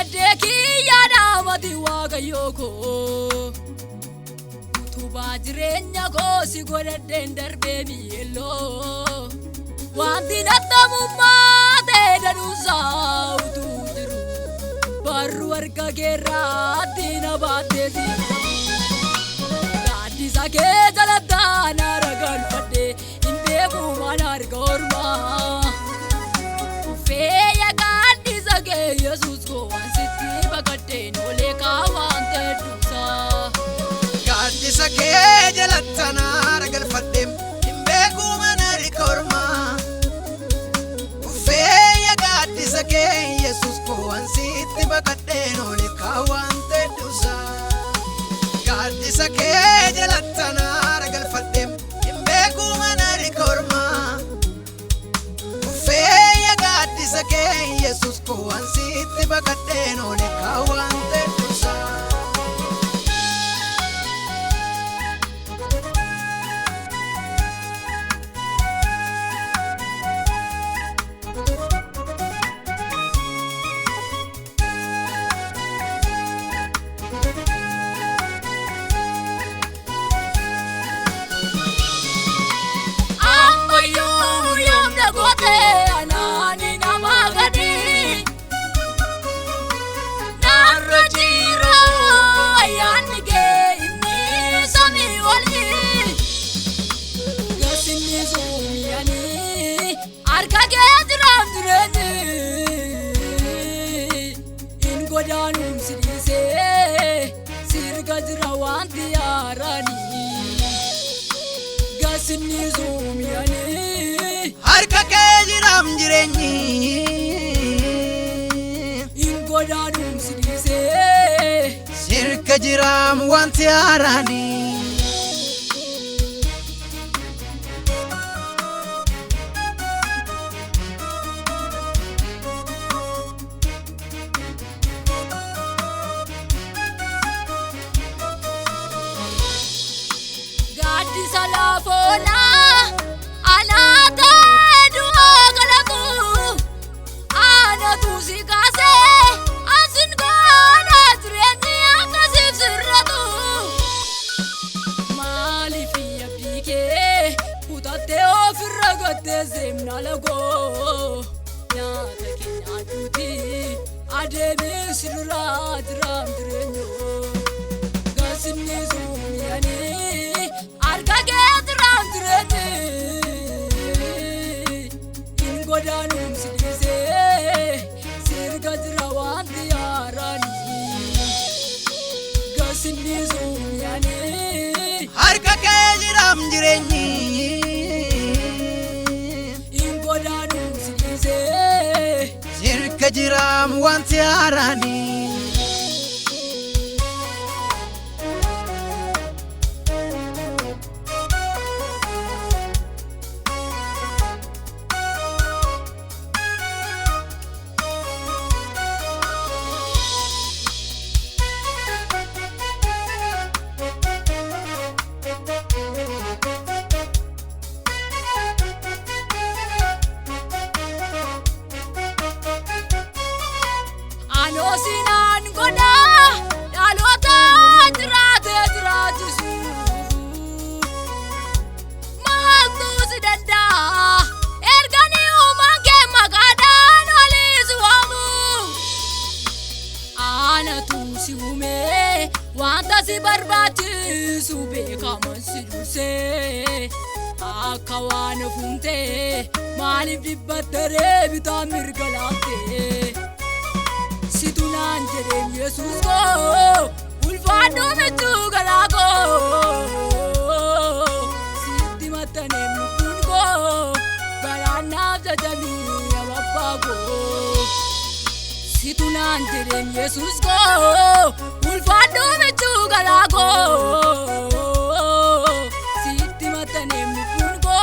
Dinadeki yada mati wagayoko Tubajirenya ko si godender baby hello Wanti natamumma te darusa utujiru Baru warga gerra dina batesi Gadi sake jalata naragal pade Imbeku manar gorma Feya gadi sake Jesus ko ansiti bakate nole kawante dusa Gadi sake jalata naragal pade Imbeku manar gorma Feya gadi sake Jesus ko ansiti bakate nole kawante dusa Gadi sake jalata naragal pade Imbeku manar gorma Feya gadi sake Jesus ko ansiti bakate nole kawante dusa Harka kejiram jirenyi Ingodanum sidise Sirka jiram wanti arani Gadi salafona Alata dua galatu Anatu sikase Asin gana treni akasif sirratu Malifi abdike Putate ofirragate zemna lago Nyata kenya duti Adebe sinurat ram drenyo Gasinni zumiyani Ingodanum sidise sirga jrawanti arani Gasinni zumyani Harka kejiram jirenyi Ingodanum sidise Sirka jiram wanti arani Anosinan goda dalota jratisu Maltu sidanda ergani umange magadan olisuamu Anatu siume wanta si barbaachisu beekaman sidurse Akawana funte maalif dibbattere bitaa mirgalaate Situnan jedhem Yesus ko ulfaadhu michuu galaa ko Sitti maxxaneem lubbuun ko baraannaaf jajanii ababbaa ko Situnan jedhem Yesus ko ulfaadhu michuu galaa ko Sitti maxxaneem lubbuun ko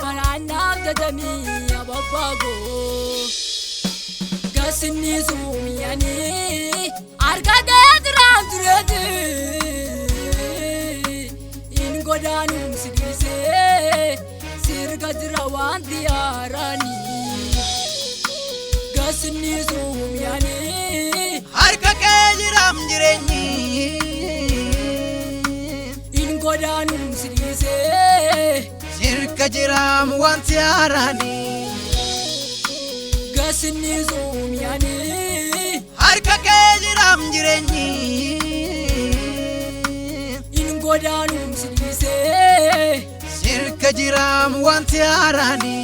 baraannaaf jajanii ababbaa ko Gasinni zumiyani arga gedram duredi Ingodanum sidise sirga jrawanti arani Gasinni zumiyani jiram jireenyi in godaanum siriise sirka jiram wanti haarani gasinni zoomiyani harka kee jiram jireenyi in godaanum siriise sirka jiram wanti haarani